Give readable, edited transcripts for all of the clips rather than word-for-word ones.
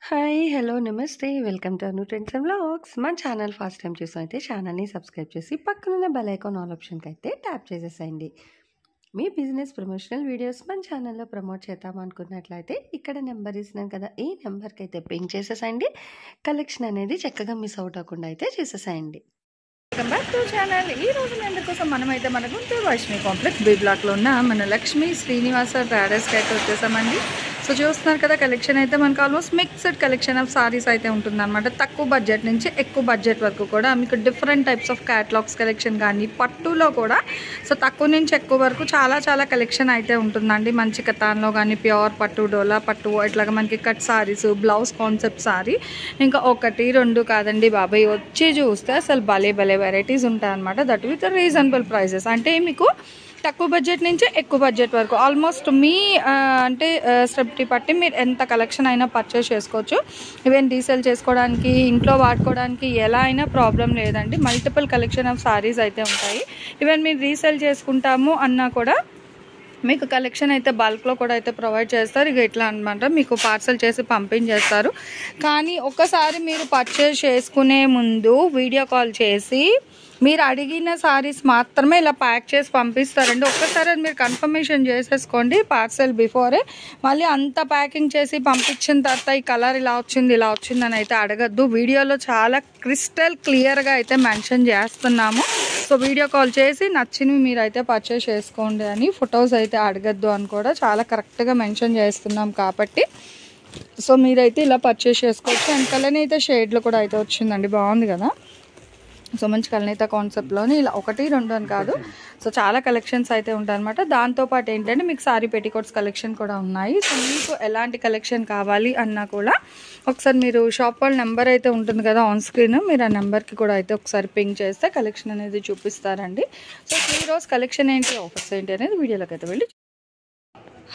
Hi! Hello! నమస్తే! Welcome to Anu trends and vlogs. మన channel first time చూసినైతే ఛానల్‌ని subscribe చేసి పక్కనున్న బెల్ ఐకాన్ ఆల్ ఆప్షన్‌కైతే ట్యాప్ చేసేసేయండి. మీ బిజినెస్ ప్రమోషనల్ వీడియోస్ మన ఛానల్‌లో ప్రమోట్ చేద్దామనుకున్నట్లయితే ఇక్కడ నెంబర్ ఇస్తున్నాను కదా! ఈ నెంబర్‌కైతే పింగ్ చేసేసేయండి. కలెక్షన్ అనేది చక్కగా మిస్ అవుట్ అవ్వకుండా అయితే చేసేసేయండి. Welcome back to channel. ఈ రోజు మీ అందరి కోసం మనమైతే మన గుంటూరు వైష్ణవి కాంప్లెక్స్ బి బ్లాక్లో ఉన్న మన లక్ష్మీ శ్రీనివాస ట్రేడర్స్కి అయితే వచ్చేసామండి. సో చూస్తున్నారు కదా, కలెక్షన్ అయితే మనకు almost mixed collection of saris అయితే ఉంటుందన్నమాట. తక్కువ బడ్జెట్ నుంచి ఎక్కువ బడ్జెట్ వరకు కూడా మీకు different types of catalogues collection కానీ పట్టులో కూడా సో తక్కువ నుంచి ఎక్కువ వరకు చాలా కలెక్షన్ అయితే ఉంటుందండి. మంచి కతాన్లో కానీ ప్యూర్ పట్టు, డోలా పట్టు, ఇట్లాగా మనకి cut saris, blouse concept sorry, ఇంకా ఒకటి రెండు కాదండి బాబాయ్, వచ్చి చూస్తే అసలు భలే వెరైటీస్ ఉంటాయన్నమాట. That with reasonable prices. అంటే మీకు తక్కువ బడ్జెట్ నుంచి ఎక్కువ బడ్జెట్ వరకు ఆల్మోస్ట్ మీ అంటే స్టెప్ని బట్టి మీరు ఎంత కలెక్షన్ అయినా పర్చేస్ చేసుకోవచ్చు. ఈవెన్ రీసేల్ చేసుకోవడానికి, ఇంట్లో వాడుకోవడానికి ఎలా అయినా ప్రాబ్లం లేదండి. మల్టిపుల్ కలెక్షన్ ఆఫ్ సారీస్ అయితే ఉంటాయి. ఈవెన్ మీరు రీసేల్ చేసుకుంటాము అన్నా కూడా మీకు కలెక్షన్ అయితే బల్క్లో కూడా అయితే ప్రొవైడ్ చేస్తారు. ఇక ఇట్లా అనమాట, మీకు పార్సల్ చేసి పంపించేస్తారు. కానీ ఒకసారి మీరు పర్చేస్ చేసుకునే ముందు వీడియో కాల్ చేసి మీరు అడిగిన సారీస్ మాత్రమే ఇలా ప్యాక్ చేసి పంపిస్తారండి. ఒక్కసారి అది మీరు కన్ఫర్మేషన్ చేసేసుకోండి పార్సల్ బిఫోరే. మళ్ళీ అంత ప్యాకింగ్ చేసి పంపించిన తర్వాత ఈ కలర్ ఇలా వచ్చింది అని అయితే అడగద్దు. వీడియోలో చాలా క్రిస్టల్ క్లియర్గా అయితే మెన్షన్ చేస్తున్నాము. సో వీడియో కాల్ చేసి నచ్చినవి మీరు అయితే పర్చేస్ చేసుకోండి అని, ఫొటోస్ అయితే అడగద్దు అని కూడా చాలా కరెక్ట్గా మెన్షన్ చేస్తున్నాం కాబట్టి సో మీరైతే ఇలా పర్చేస్ చేసుకోవచ్చు. అండ్ కలనైతే షేడ్లో కూడా అయితే వచ్చిందండి, బాగుంది కదా. సో మంచి కలనేత కాన్సెప్ట్లోని ఇలా ఒకటి రెండు అని కాదు, సో చాలా కలెక్షన్స్ అయితే ఉంటాయన్నమాట. దాంతోపాటు ఏంటంటే మీకు సారీ పెట్టికోట్స్ కలెక్షన్ కూడా ఉన్నాయి. సో మీకు ఎలాంటి కలెక్షన్ కావాలి అన్నా కూడా ఒకసారి మీరు షాప్ వాళ్ళ నెంబర్ అయితే ఉంటుంది కదా ఆన్ స్క్రీన్, మీరు ఆ నెంబర్కి కూడా అయితే ఒకసారి పింగ్ చేస్తే కలెక్షన్ అనేది చూపిస్తారండి. సో ఈరోజు కలెక్షన్ ఏంటి, ఆఫర్స్ ఏంటి అనేది వీడియోలోకి అయితే వెళ్ళి.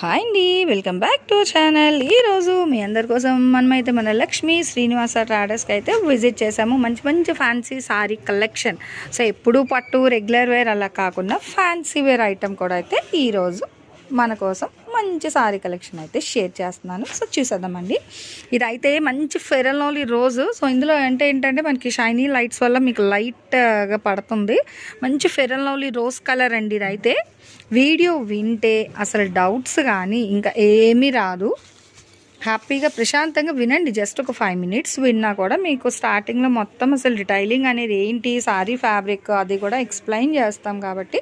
హాయ్ అండి, వెల్కమ్ బ్యాక్ టు ఛానల్. ఈరోజు మీ అందరి కోసం మనమైతే మన లక్ష్మీ శ్రీనివాస ట్రేడర్స్కి అయితే విజిట్ చేసాము. మంచి ఫ్యాన్సీ సారీ కలెక్షన్. సో ఎప్పుడు పట్టు రెగ్యులర్ వేర్ అలా కాకుండా ఫ్యాన్సీ వేర్ ఐటమ్ కూడా అయితే ఈరోజు మన కోసం మంచి సారీ కలెక్షన్ అయితే షేర్ చేస్తున్నాను. సో చూసేద్దామండి. ఇదైతే మంచి fair and lovely rose. So ఇందులో ఏంటంటే మనకి షైనీ లైట్స్ వల్ల మీకు లైట్గా పడుతుంది. మంచి fair and lovely rose colour అండి. ఇదైతే వీడియో వింటే అసలు డౌట్స్ కానీ ఇంకా ఏమీ రాదు. హ్యాపీగా ప్రశాంతంగా వినండి. జస్ట్ ఒక 5 minutes విన్నా కూడా మీకు స్టార్టింగ్లో మొత్తం అసలు డిటైలింగ్ అనేది ఏంటి, సారీ ఫ్యాబ్రిక్ అది కూడా ఎక్స్ప్లెయిన్ చేస్తాం కాబట్టి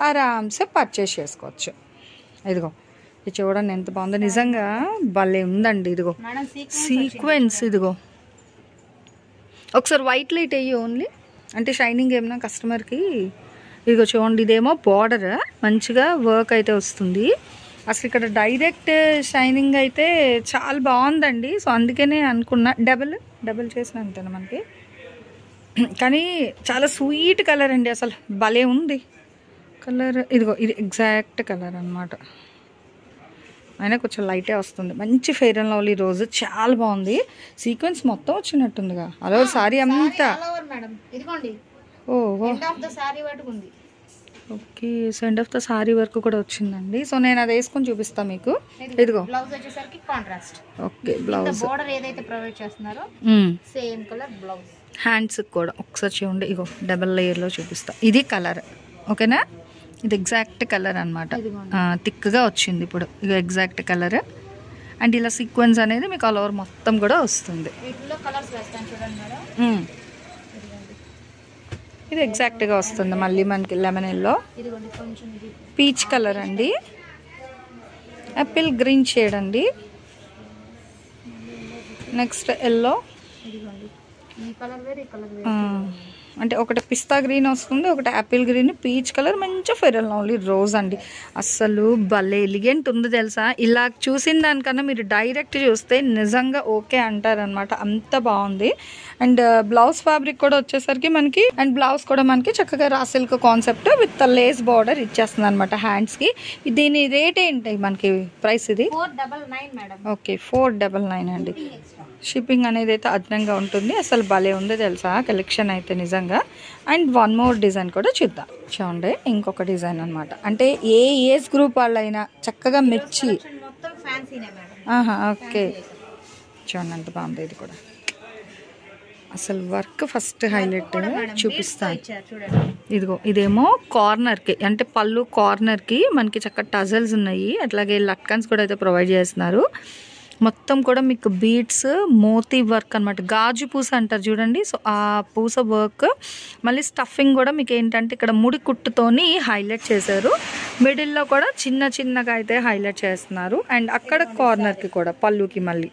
ఆరామ్సే పర్చేస్ చేసుకోవచ్చు. ఇదిగో ఇది చూడండి ఎంత బాగుందో, నిజంగా భలే ఉందండి. ఇదిగో సీక్వెన్స్, ఇదిగో ఒకసారి వైట్ లైట్ అయ్యి ఓన్లీ అంటే షైనింగ్ ఏమన్నా కస్టమర్కి. ఇదిగో చూడండి, ఇదేమో బార్డర్ మంచిగా వర్క్ అయితే వస్తుంది. అసలు ఇక్కడ డైరెక్ట్ షైనింగ్ అయితే చాలా బాగుందండి. సో అందుకనే అనుకున్నా డబుల్ చేసిన అంతేనా మనకి, కానీ చాలా స్వీట్ కలర్ అండి. అసలు భలే ఉంది కలర్. ఇదిగో ఇది ఎగ్జాక్ట్ కలర్ అనమాట, అయినా కొంచెం లైటే వస్తుంది. మంచి ఫెయిర్ అండ్ లవ్లీ రోజు, చాలా బాగుంది. సీక్వెన్స్ మొత్తం వచ్చినట్టుందిగా అలా సారీ అంతా. ఓహో okay, send off the sorry work కూడా వచ్చిందండి. సో నేను అది వేసుకొని చూపిస్తాను మీకు. ఇదిగో బ్లౌజ్ వచ్చేసరికి కాంట్రాస్ట్. ఓకే, బ్లౌజ్ బోర్డర్ ఏదైతే ప్రొవైడ్ చేస్తున్నారో సేమ్ కలర్ బ్లౌజ్. హ్యాండ్స్ కూడా ఒకసారి చూడండి, ఇగో డబల్ లేయర్లో చూపిస్తా. ఇది కలర్ ఓకేనా, ఇది ఎగ్జాక్ట్ కలర్ అనమాట. థిక్గా వచ్చింది ఇప్పుడు, ఇక ఎగ్జాక్ట్ కలర్. అండ్ ఇలా సీక్వెన్స్ అనేది మీకు ఆల్ ఓవర్ మొత్తం కూడా వస్తుంది. వీటిలో కలర్స్ వేస్తాను చూడండి మేడం. ఇది ఎగ్జాక్ట్గా వస్తుంది. మళ్ళీ మనకి లెమన్ ఎల్లో, పీచ్ కలర్ అండి, యాపిల్ గ్రీన్ షేడ్ అండి, నెక్స్ట్ ఎల్లో, అంటే ఒకటి పిస్తా గ్రీన్ వస్తుంది, ఒకటి యాపిల్ గ్రీన్, పీచ్ కలర్, మంచి ఫెయిర్ అండ్ లవ్లీ రోజ్ అండి. అస్సలు భలే ఎలిగెంట్ ఉంది తెలుసా. ఇలా చూసిన దానికన్నా మీరు డైరెక్ట్ చూస్తే నిజంగా ఓకే అంటారనమాట, అంత బాగుంది. అండ్ బ్లౌజ్ ఫ్యాబ్రిక్ కూడా వచ్చేసరికి మనకి, అండ్ బ్లౌజ్ కూడా మనకి చక్కగా raw silk concept with lace border ఇచ్చేస్తుంది అనమాట హ్యాండ్స్కి. దీని రేట్ ఏంటి మనకి ప్రైస్? ఇది 499 మేడం. ఓకే, 499 అండి. షిప్పింగ్ అనేది అయితే అదనంగా ఉంటుంది. అసలు భలే ఉంది తెలుసా కలెక్షన్ అయితే నిజంగా. అండ్ వన్ మోర్ డిజైన్ కూడా చూద్దాం. చూడండి, ఇంకొక డిజైన్ అనమాట. అంటే ఏ ఏజ్ గ్రూప్ వాళ్ళైనా చక్కగా మెచ్చి. మొత్తం ఫ్యాన్సీనే మేడం. ఓకే, చూడండి ఎంత బాగుంది ఇది కూడా. అసలు వర్క్ ఫస్ట్ హైలైట్ చూపిస్తాను. ఇదిగో ఇదేమో కార్నర్కి, అంటే పళ్ళు కార్నర్కి మనకి చక్కగా టజల్స్ ఉన్నాయి. అట్లాగే లట్కన్స్ కూడా అయితే ప్రొవైడ్ చేస్తున్నారు. మొత్తం కూడా మీకు బీడ్స్ మోతీ వర్క్ అనమాట, గాజు పూస అంటారు చూడండి. సో ఆ పూస వర్క్, మళ్ళీ స్టఫింగ్ కూడా మీకు ఏంటంటే ఇక్కడ ముడి కుట్టుతోని హైలైట్ చేశారు. మిడిల్లో కూడా చిన్న చిన్నగా అయితే హైలైట్ చేస్తున్నారు. అండ్ అక్కడ కార్నర్కి కూడా పళ్ళుకి మళ్ళీ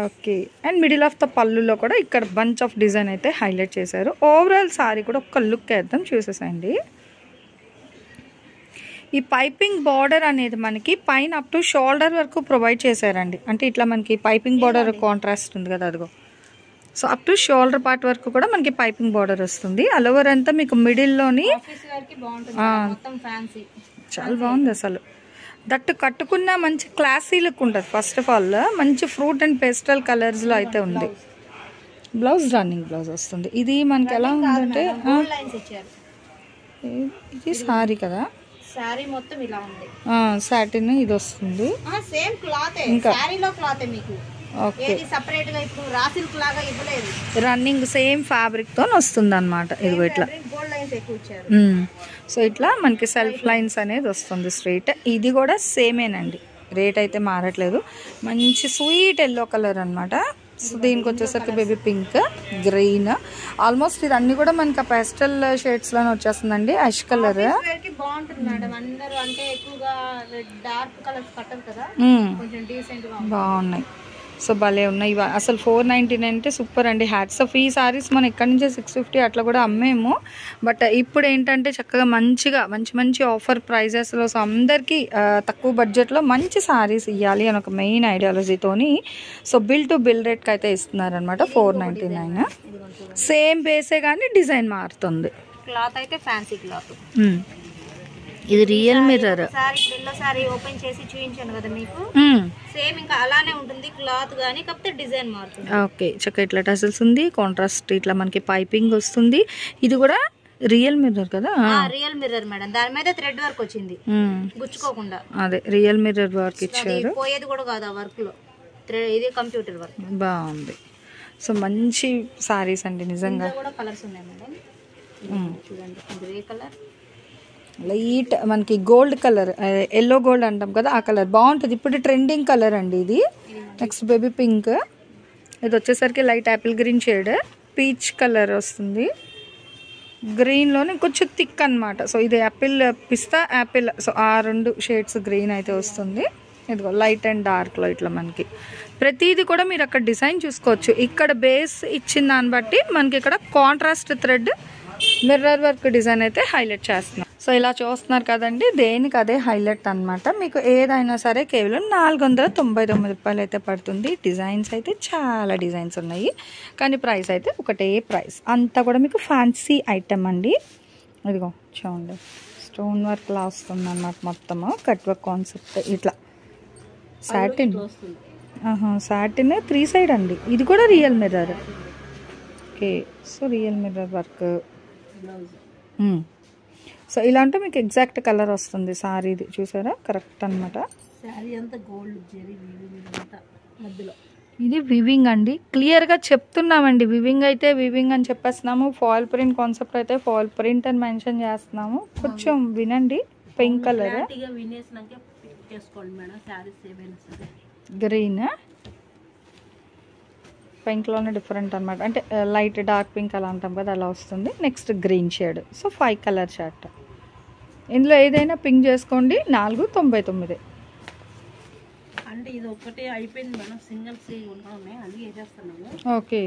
okay. And middle of the పళ్ళులో కూడా ఇక్కడ బంచ్ ఆఫ్ డిజైన్ అయితే హైలైట్ చేశారు. ఓవరాల్ సారీ కూడా ఒక్క లుక్ వేద్దాం, చూసేసండి. ఈ పైపింగ్ బార్డర్ అనేది మనకి పైన అప్ టు షోల్డర్ వరకు ప్రొవైడ్ చేశారండి. అంటే ఇట్లా మనకి పైపింగ్ బార్డర్ కాంట్రాస్ట్ ఉంది కదా, అదిగో. So up to shoulder part వరకు కూడా మనకి పైపింగ్ బార్డర్ వస్తుంది. ఆల్ ఓవర్ అంతా మీకు మిడిల్లోని చాలా బాగుంది అసలు. దట్టు కట్టుకున్న మంచి క్లాసీ లుక్ ఉంటుంది. ఫస్ట్ ఆఫ్ ఆల్ మంచి ఫ్రూట్ అండ్ పేస్టల్ కలర్స్లో అయితే ఉంది. బ్లౌజ్ రన్నింగ్ బ్లౌజ్ వస్తుంది. ఇది మనకి ఎలా ఉందంటే ఇది సారీ కదా, సారీ మొత్తం ఇలా ఉంది. సాటిన్ ఇది వస్తుంది. సేమ్ క్లాత్, సారీలో క్లాత్ మీకు. ఏది సెపరేట్ గా ఇప్పుడు రా సిల్క్ లాగా ఇవ్వలేదు. రన్నింగ్ సేమ్ ఫ్యాబ్రిక్ తో వస్తుంది అనమాట. ఇదిగో ఇట్లా గోల్డ్ లైన్స్ ఎక్కువ ఇచ్చారు. సో ఇట్లా మనకి సెల్ఫ్ లైన్స్ అనేది వస్తుంది స్ట్రైట్. ఇది కూడా సేమేనండి, రేట్ అయితే మారట్లేదు. మంచి స్వీట్ ఎల్లో కలర్ అనమాట. సో దీనికి వచ్చేసరికి బేబీ పింక్, గ్రీన్, ఆల్మోస్ట్ ఇది అన్ని కూడా మనకి ఆ పేస్టల్ షేడ్స్ లోనే వచ్చేస్తుందండి. యాష్ కలర్ బాగుంటుంది మేడం. అందరూ అంటే ఎక్కువగా డార్క్ కలర్స్ కట్టరు కదా, కొంచెం డీసెంట్ గా బాగున్నాయి. సో భలే ఉన్నాయి. అసలు 499 అంటే సూపర్ అండి. Hats off. ఈ సారీస్ మనం ఎక్కడి నుంచే 650 అట్లా కూడా అమ్మేము. బట్ ఇప్పుడు ఏంటంటే చక్కగా మంచిగా మంచి ఆఫర్ ప్రైజెస్లో, సో అందరికీ తక్కువ బడ్జెట్లో మంచి సారీస్ ఇవ్వాలి అని ఒక మెయిన్ ఐడియాలజీతోని సో బిల్ టు బిల్ రేట్కి అయితే ఇస్తున్నారనమాట. 499 సేమ్ బేసే కానీ డిజైన్ మారుతుంది. క్లాత్ అయితే ఫ్యాన్సీ క్లాత్. ఇది రియల్ మిర్రర్. సారీ ఓపెన్ చేసి చూపించాను కదా మీకు, సేమ్ ఇంకా అలానే ఉంటుంది క్లాత్ గానీ, కాకపోతే డిజైన్ మారుతుంది. ఓకే, చక్కగా ఇట్లా టసల్స్ ఉంది, కాంట్రాస్ట్ ఇట్లా మనకి పైపింగ్ వస్తుంది. ఇది కూడా రియల్ మిర్రర్ కదా, రియల్ మిర్రర్ మేడం. దాని మీద థ్రెడ్ వర్క్ వచ్చింది గుచ్చుకోకుండా. అదే రియల్ మిర్రర్ వర్క్ ఇచ్చారు. పోయేది కూడా కాదు ఆ వర్క్ లో, ఇది కంప్యూటర్ వర్క్. బాగుంది. సో మంచి సారీస్ అండి నిజంగా. కూడా కలర్స్ ఉన్నాయి మేడం, చూడండి. గ్రే కలర్, లైట్ మనకి గోల్డ్ కలర్, ఎల్లో గోల్డ్ అంటాం కదా ఆ కలర్ బాగుంటుంది. ఇప్పుడు ట్రెండింగ్ కలర్ అండి ఇది. నెక్స్ట్ బేబీ పింక్, ఇది వచ్చేసరికి light Apple green shade, peach colour వస్తుంది. గ్రీన్లోనే కొంచెం థిక్ అనమాట. సో ఇది యాపిల్, పిస్తా యాపిల్, సో ఆ రెండు షేడ్స్ గ్రీన్ అయితే వస్తుంది. ఇదిగో లైట్ అండ్ డార్క్లో ఇట్లా మనకి ప్రతిదీ కూడా మీరు అక్కడ డిజైన్ చూసుకోవచ్చు. ఇక్కడ బేస్ ఇచ్చిన దాన్ని బట్టి మనకి ఇక్కడ contrast thread mirror work design అయితే హైలైట్ చేస్తున్నాం. సో ఇలా చూస్తున్నారు కదండి, దేనికి అదే హైలైట్ అనమాట. మీకు ఏదైనా సరే కేవలం 499 రూపాయలు అయితే పడుతుంది. డిజైన్స్ అయితే చాలా డిజైన్స్ ఉన్నాయి, కానీ ప్రైస్ అయితే ఒకటే ప్రైస్. అంతా కూడా మీకు ఫ్యాన్సీ ఐటమ్ అండి. ఇదిగో చూడండి, స్టోన్ వర్క్ లా వస్తుంది అనమాట. మొత్తము కట్ వర్క్ కాన్సెప్ట్ ఇట్లా సాటిన్. సాటిన్ 3 సైడ్ అండి. ఇది కూడా real mirror. Okay, so real mirror work. So ఇలా అంటే మీకు ఎగ్జాక్ట్ కలర్ వస్తుంది సారీది, చూసారా? కరెక్ట్ అనమాట. ఇది వివింగ్ అండి, క్లియర్గా చెప్తున్నామండి. వివింగ్ అయితే వివింగ్ అని చెప్పేస్తున్నాము. ఫాయిల్ ప్రింట్ కాన్సెప్ట్ అయితే ఫాయిల్ ప్రింట్ అని మెన్షన్ చేస్తున్నాము. కొంచెం వినండి. పింక్ కలర్, గ్రీన్, పింక్లోనే డిఫరెంట్ అనమాట. అంటే లైట్ డార్క్ పింక్ అలా అంటాం కదా, అలా వస్తుంది. Next green shade. So 5 colour shirt. ఇందులో ఏదైనా పింక్ చేసుకోండి. 499. అంటే ఇది ఒకటి అయిపోయింది మేడం, సింగిల్ ఓకే,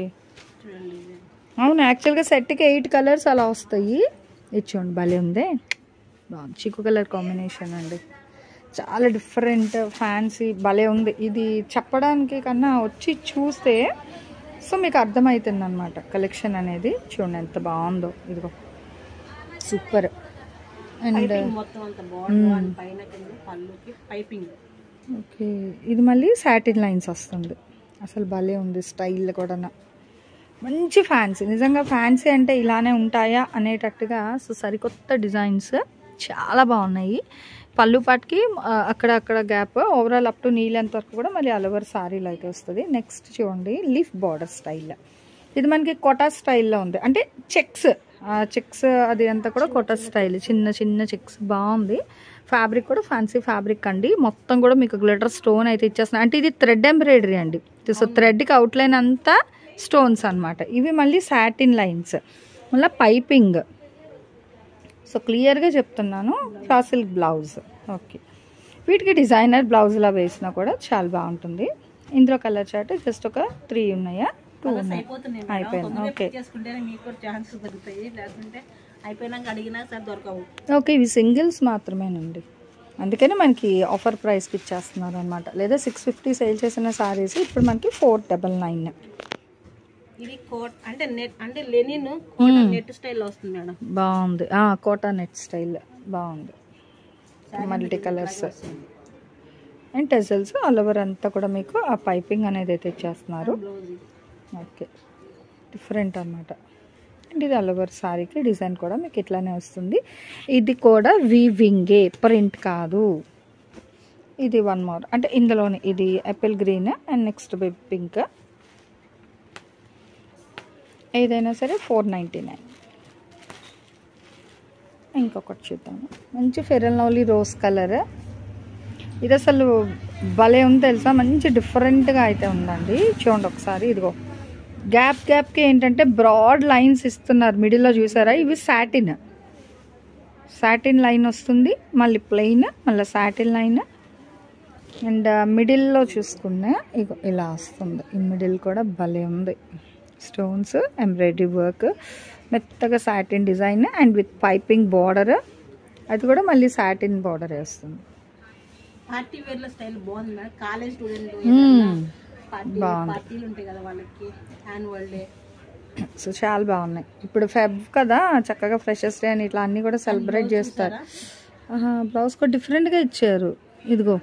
అవును. యాక్చువల్గా సెట్కి 8 కలర్స్ అలా వస్తాయి. ఇచ్చోండి, భలే ఉంది. బాగుంది. చిక్కు కలర్ కాంబినేషన్ అండి, చాలా డిఫరెంట్ ఫ్యాన్సీ, భలే ఉంది. ఇది చెప్పడానికి కన్నా వచ్చి చూస్తే సో మీకు అర్థమవుతుంది అనమాట కలెక్షన్ అనేది. చూడండి ఎంత బాగుందో. ఇదిగో సూపర్. అండ్ ఓకే, ఇది మళ్ళీ సాటిన్ లైన్స్ వస్తుంది. అసలు భలే ఉంది. స్టైల్ కూడా మంచి ఫ్యాన్సీ. నిజంగా ఫ్యాన్సీ అంటే ఇలానే ఉంటాయా అనేటట్టుగా. సో సరికొత్త డిజైన్స్ చాలా బాగున్నాయి. పళ్ళు పాటికి అక్కడ gap, overall up to knee length వరకు కూడా మళ్ళీ ఆల్ ఓవర్ సారీలో అయితే వస్తుంది. నెక్స్ట్ చూడండి లీఫ్ బార్డర్ స్టైల్. ఇది మనకి కోటా స్టైల్లో ఉంది, అంటే చెక్స్ అది అంతా కూడా కోటా స్టైల్, చిన్న చిన్న చెక్స్ బాగుంది. ఫ్యాబ్రిక్ కూడా ఫ్యాన్సీ ఫ్యాబ్రిక్ అండి. మొత్తం కూడా మీకు గ్లిటర్ స్టోన్ అయితే ఇచ్చేస్తున్నాయి. అంటే ఇది థ్రెడ్ ఎంబ్రాయిడరీ అండి. సో థ్రెడ్కి అవుట్లైన్ అంతా స్టోన్స్ అనమాట. ఇవి మళ్ళీ సాటిన్ లైన్స్, మళ్ళీ పైపింగ్. సో క్లియర్గా చెప్తున్నాను, రా సిల్క్ బ్లౌజ్. ఓకే, వీటికి డిజైనర్ బ్లౌజ్లా వేసినా కూడా చాలా బాగుంటుంది. ఇందులో కలర్ చార్ట్ జస్ట్ ఒక 3 ఉన్నాయా, 2 ఉన్నాయి, అయిపోయింది. ఓకే ఓకే, ఇవి సింగిల్స్ మాత్రమేనండి, అందుకని మనకి ఆఫర్ ప్రైస్కి ఇచ్చేస్తున్నారు అనమాట. లేదా 650 సేల్ చేసిన సారీస్ ఇప్పుడు మనకి 499. ఇది కోట్ అంటే నెట్, అంటే లెనిన్ నెట్ స్టైల్ వస్తుంది మేడం. బాగుంది, కోటా నెట్ స్టైల్ బాగుంది. Multi colours and టెజల్స్ all over అంతా కూడా మీకు ఆ పైపింగ్ అనేది అయితే ఇచ్చేస్తున్నారు. ఓకే, డిఫరెంట్ అనమాట. అండ్ ఇది ఆల్ ఓవర్ సారీకి డిజైన్ కూడా మీకు ఇట్లానే వస్తుంది. ఇది కూడా వీవింగే, ప్రింట్ కాదు. ఇది 1 మోర్, అంటే ఇందులోనే ఇది Apple green and next baby pink. ఏదైనా సరే 499. ఇంకొకటి చూద్దాము, మంచి fair and lovely rose colour. ఇది అసలు భలే ఉంది తెలుసా, మంచి డిఫరెంట్గా అయితే ఉందండి. చూడండి ఒకసారి, ఇదిగో గ్యాప్కి ఏంటంటే బ్రాడ్ లైన్స్ ఇస్తున్నారు మిడిల్లో, చూసారా? ఇవి సాటిన్ లైన్ వస్తుంది, మళ్ళీ ప్లెయిన్, మళ్ళీ సాటిన్ లైన్. అండ్ మిడిల్లో చూసుకున్నా ఇగో ఇలా వస్తుంది. ఈ మిడిల్ కూడా భలే ఉంది, స్టోన్స్, ఎంబ్రాయిడరీ వర్క్, మెత్తగా satin design and with piping border. అది కూడా మళ్ళీ సాటిన్ బార్డర్ వస్తుంది. పార్టీ వేర్ లో స్టైల్ బాగుంది మేడం. కాలేజ్ స్టూడెంట్ పార్టీలు ఉంటాయి కదా వాళ్ళకి, యాన్యువల్ డే. సో చాలా బాగున్నాయి. ఇప్పుడు ఫెబ్ కదా, చక్కగా ఫ్రెషర్స్ డే అని ఇట్లా అన్నీ కూడా సెలబ్రేట్ చేస్తారు. బ్లౌజ్ కూడా డిఫరెంట్గా ఇచ్చారు. ఇదిగో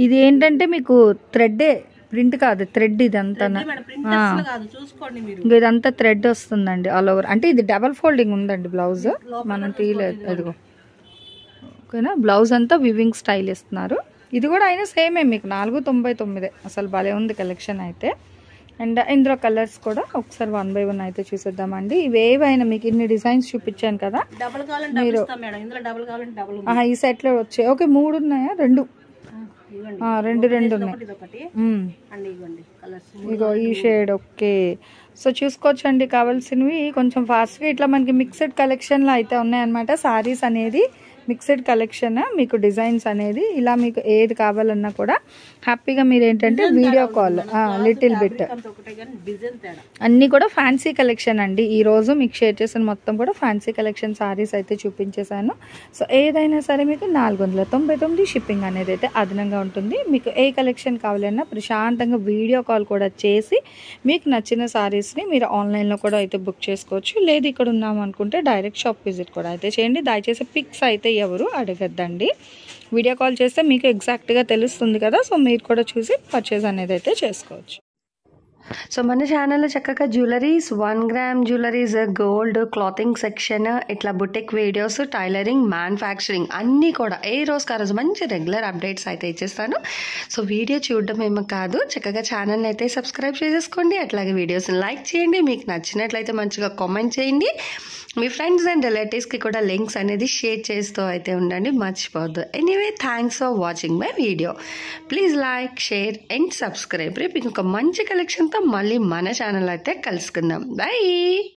ఇది ఏంటంటే మీకు థ్రెడ్డే, ప్రింట్ కాదు, థ్రెడ్. ఇదంతా ఇదంతా థ్రెడ్ వస్తుందండి ఆల్ ఓవర్. అంటే ఇది డబల్ ఫోల్డింగ్ ఉందండి బ్లౌజ్, మనం తీయలేదు. అదిగో ఓకేనా, బ్లౌజ్ అంతా వివింగ్ స్టైల్ ఇస్తున్నారు. ఇది కూడా అయినా సేమే మీకు 499. అసలు భలే ఉంది కలెక్షన్ అయితే. అండ్ ఇందులో కలర్స్ కూడా ఒకసారి 1 by 1 అయితే చూసేద్దామండి. ఇవేవైనా మీకు ఇన్ని డిజైన్స్ చూపించాను కదా, మీరు ఈ సెట్ లో వచ్చాయి. ఓకే, 3 ఉన్నాయా? 2 ఉన్నాయి. ఇగో ఈ షేడ్. ఓకే, సో చూసుకోవచ్చండి. కావాల్సినవి కొంచెం ఫాస్ట్గా ఇట్లా మనకి మిక్స్డ్ కలెక్షన్లో అయితే ఉన్నాయన్నమాట. సారీస్ అనేది మిక్స్డ్ కలెక్షన్, మీకు డిజైన్స్ అనేది ఇలా మీకు ఏది కావాలన్నా కూడా హ్యాపీగా మీరు ఏంటంటే వీడియో కాల్ లిటిల్ బిట్ అన్నీ కూడా ఫ్యాన్సీ కలెక్షన్ అండి. ఈరోజు మీకు షేర్ చేసిన మొత్తం కూడా ఫ్యాన్సీ కలెక్షన్ సారీస్ అయితే చూపించేశాను. సో ఏదైనా సరే మీకు 499 షిప్పింగ్ అనేది అయితే అదనంగా ఉంటుంది. మీకు ఏ కలెక్షన్ కావాలన్నా ప్రశాంతంగా వీడియో కాల్ కూడా చేసి మీకు నచ్చిన సారీస్ని మీరు ఆన్లైన్లో కూడా అయితే బుక్ చేసుకోవచ్చు. లేదు ఇక్కడ ఉన్నాము అనుకుంటే డైరెక్ట్ షాప్ విజిట్ కూడా అయితే చేయండి. దయచేసి పిక్స్ అయితే ఎవరు అడగద్దండి, వీడియో కాల్ చేస్తే మీకు ఎగ్జాక్ట్గా తెలుస్తుంది కదా. సో మీరు కూడా చూసి పర్చేజ్ అనేది అయితే చేసుకోవచ్చు. సో మన ఛానల్లో చక్కగా jewelleries, 1 gram jewelleries, gold, clothing section, ఇట్లా బుటిక్ వీడియోస్, టైలరింగ్, మ్యానుఫ్యాక్చరింగ్ అన్నీ కూడా ఏ రోజుకి ఆ రోజు మంచి రెగ్యులర్ అప్డేట్స్ అయితే ఇచ్చేస్తాను. సో వీడియో చూడడం ఏమో కాదు, చక్కగా ఛానల్ని అయితే సబ్స్క్రైబ్ చేసేసుకోండి. అట్లాగే వీడియోస్ని లైక్ చేయండి, మీకు నచ్చినట్లయితే మంచిగా కామెంట్ చేయండి. మీ ఫ్రెండ్స్ అండ్ రిలేటివ్స్కి కూడా లింక్స్ అనేది షేర్ చేస్తూ అయితే ఉండండి, మర్చిపోవద్దు. Anyway, thanks for watching my video. Please like, share and subscribe. రేపు ఇంకొక మంచి కలెక్షన్తో మళ్ళీ మన ఛానల్ అయితే కలుసుకుందాం. బై.